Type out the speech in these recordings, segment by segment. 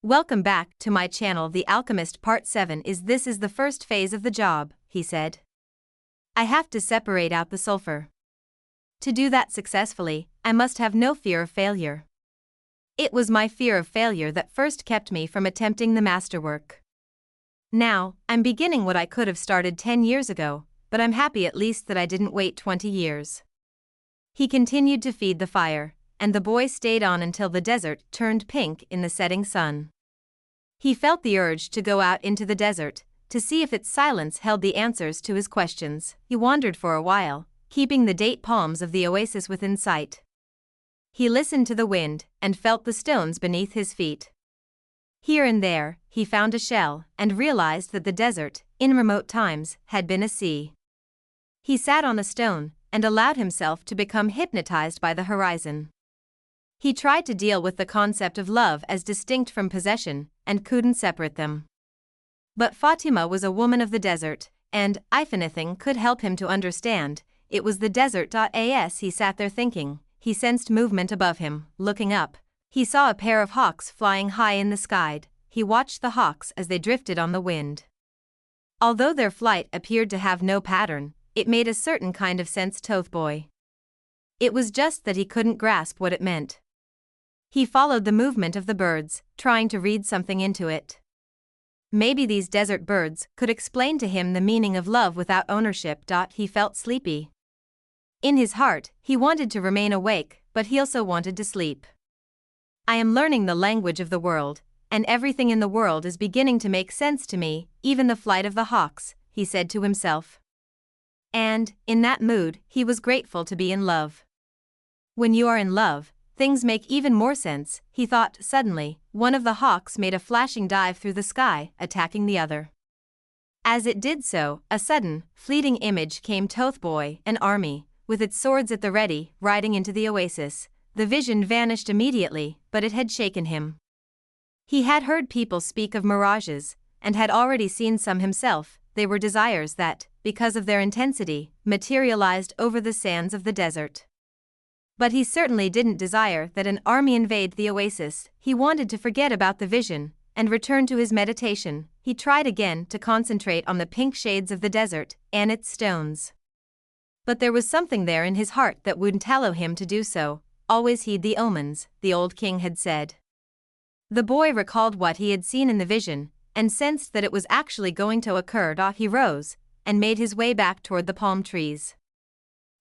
Welcome back to my channel. The Alchemist Part 7 This is the first phase of the job, he said. I have to separate out the sulfur. To do that successfully, I must have no fear of failure. It was my fear of failure that first kept me from attempting the masterwork. Now, I'm beginning what I could have started 10 years ago, but I'm happy at least that I didn't wait 20 years. He continued to feed the fire, and the boy stayed on until the desert turned pink in the setting sun. He felt the urge to go out into the desert, to see if its silence held the answers to his questions. He wandered for a while, keeping the date palms of the oasis within sight. He listened to the wind and felt the stones beneath his feet. Here and there, he found a shell and realized that the desert, in remote times, had been a sea. He sat on a stone and allowed himself to become hypnotized by the horizon. He tried to deal with the concept of love as distinct from possession, and couldn't separate them. But Fatima was a woman of the desert, and, if anything could help him to understand, it was the desert. As he sat there thinking, he sensed movement above him. Looking up, he saw a pair of hawks flying high in the sky. He watched the hawks as they drifted on the wind. Although their flight appeared to have no pattern, it made a certain kind of sense to the boy. It was just that he couldn't grasp what it meant. He followed the movement of the birds, trying to read something into it. Maybe these desert birds could explain to him the meaning of love without ownership. He felt sleepy. In his heart, he wanted to remain awake, but he also wanted to sleep. I am learning the language of the world, and everything in the world is beginning to make sense to me, even the flight of the hawks, he said to himself. And, in that mood, he was grateful to be in love. When you are in love, things make even more sense, he thought. Suddenly, one of the hawks made a flashing dive through the sky, attacking the other. As it did so, a sudden, fleeting image came to the boy, an army, with its swords at the ready, riding into the oasis. The vision vanished immediately, but it had shaken him. He had heard people speak of mirages, and had already seen some himself. They were desires that, because of their intensity, materialized over the sands of the desert. But he certainly didn't desire that an army invade the oasis. He wanted to forget about the vision and return to his meditation. He tried again to concentrate on the pink shades of the desert and its stones. But there was something there in his heart that wouldn't allow him to do so. Always heed the omens, the old king had said. The boy recalled what he had seen in the vision and sensed that it was actually going to occur. He rose and made his way back toward the palm trees.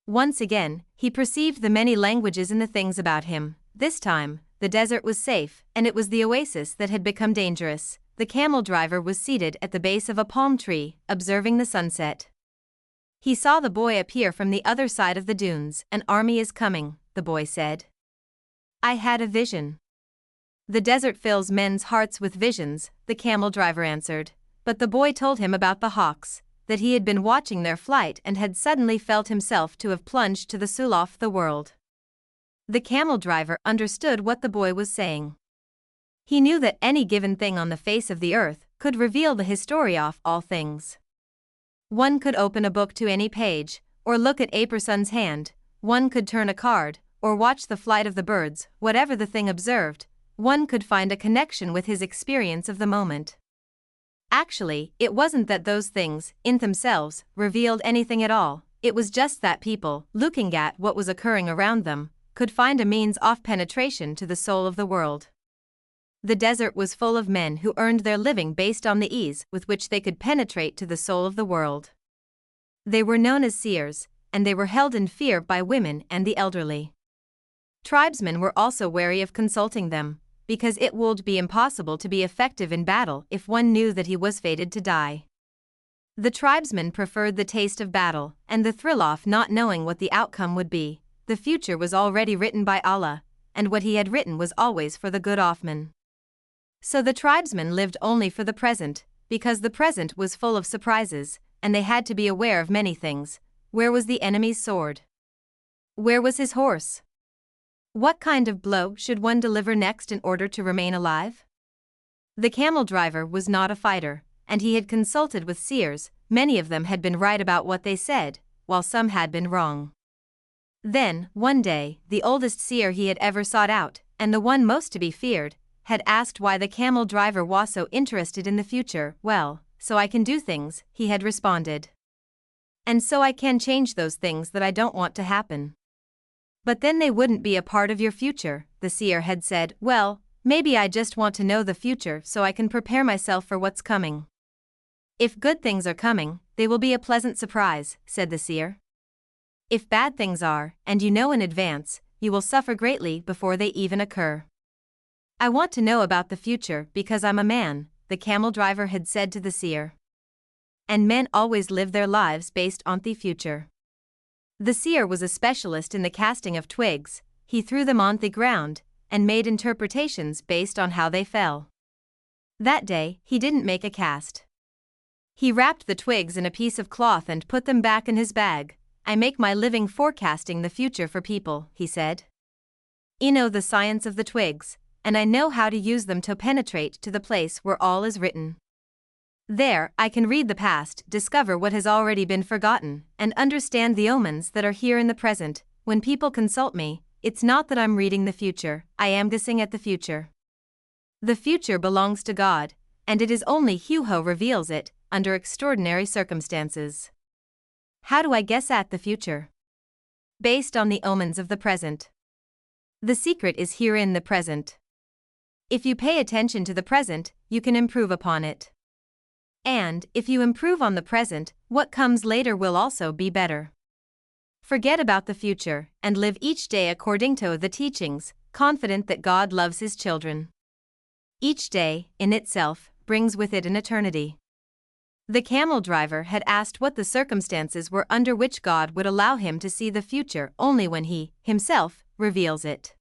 Once again, he perceived the many languages in the things about him. This time, the desert was safe, and it was the oasis that had become dangerous. The camel driver was seated at the base of a palm tree, observing the sunset. He saw the boy appear from the other side of the dunes. An army is coming, the boy said. I had a vision. The desert fills men's hearts with visions, the camel driver answered. But the boy told him about the hawks, that he had been watching their flight and had suddenly felt himself to have plunged to the soul of the world. The camel driver understood what the boy was saying. He knew that any given thing on the face of the earth could reveal the history of all things. One could open a book to any page, or look at a person's hand, one could turn a card, or watch the flight of the birds. Whatever the thing observed, one could find a connection with his experience of the moment. Actually, it wasn't that those things, in themselves, revealed anything at all. It was just that people, looking at what was occurring around them, could find a means of penetration to the soul of the world. The desert was full of men who earned their living based on the ease with which they could penetrate to the soul of the world. They were known as seers, and they were held in fear by women and the elderly. Tribesmen were also wary of consulting them, because it would be impossible to be effective in battle if one knew that he was fated to die. The tribesmen preferred the taste of battle and the thrill of not knowing what the outcome would be. The future was already written by Allah, and what he had written was always for the good of men. So the tribesmen lived only for the present, because the present was full of surprises, and they had to be aware of many things. Where was the enemy's sword? Where was his horse? What kind of blow should one deliver next in order to remain alive? The camel driver was not a fighter, and he had consulted with seers. Many of them had been right about what they said, while some had been wrong. Then, one day, the oldest seer he had ever sought out, and the one most to be feared, had asked why the camel driver was so interested in the future. Well, so I can do things, he had responded. And so I can change those things that I don't want to happen. But then they wouldn't be a part of your future, the seer had said. Well, maybe I just want to know the future so I can prepare myself for what's coming. If good things are coming, they will be a pleasant surprise, said the seer. If bad things are, and you know in advance, you will suffer greatly before they even occur. I want to know about the future because I'm a man, the camel driver had said to the seer. And men always live their lives based on the future. The seer was a specialist in the casting of twigs. He threw them on the ground and made interpretations based on how they fell. That day, he didn't make a cast. He wrapped the twigs in a piece of cloth and put them back in his bag. I make my living forecasting the future for people, he said. I know the science of the twigs, and I know how to use them to penetrate to the place where all is written. There, I can read the past, discover what has already been forgotten, and understand the omens that are here in the present. When people consult me, it's not that I'm reading the future, I am guessing at the future. The future belongs to God, and it is only He who reveals it, under extraordinary circumstances. How do I guess at the future? Based on the omens of the present. The secret is here in the present. If you pay attention to the present, you can improve upon it. And, if you improve on the present, what comes later will also be better. Forget about the future, and live each day according to the teachings, confident that God loves His children. Each day, in itself, brings with it an eternity. The camel driver had asked what the circumstances were under which God would allow him to see the future only when He, Himself, reveals it.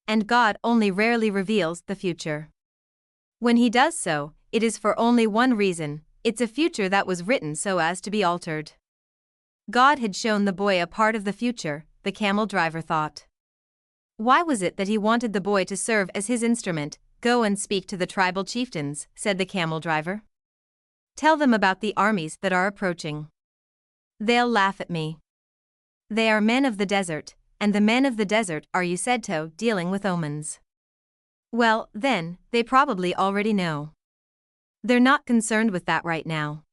And God only rarely reveals the future. When He does so, it is for only one reason: it's a future that was written so as to be altered. God had shown the boy a part of the future, the camel driver thought. Why was it that he wanted the boy to serve as his instrument? Go and speak to the tribal chieftains, said the camel driver. Tell them about the armies that are approaching. They'll laugh at me. They are men of the desert, and the men of the desert are, you said to, dealing with omens. Well, then, they probably already know. They're not concerned with that right now.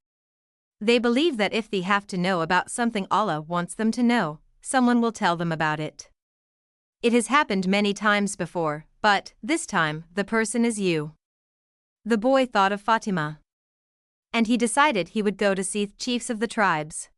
They believe that if they have to know about something Allah wants them to know, someone will tell them about it. It has happened many times before, but, this time, the person is you. The boy thought of Fatima. And he decided he would go to see chiefs of the tribes.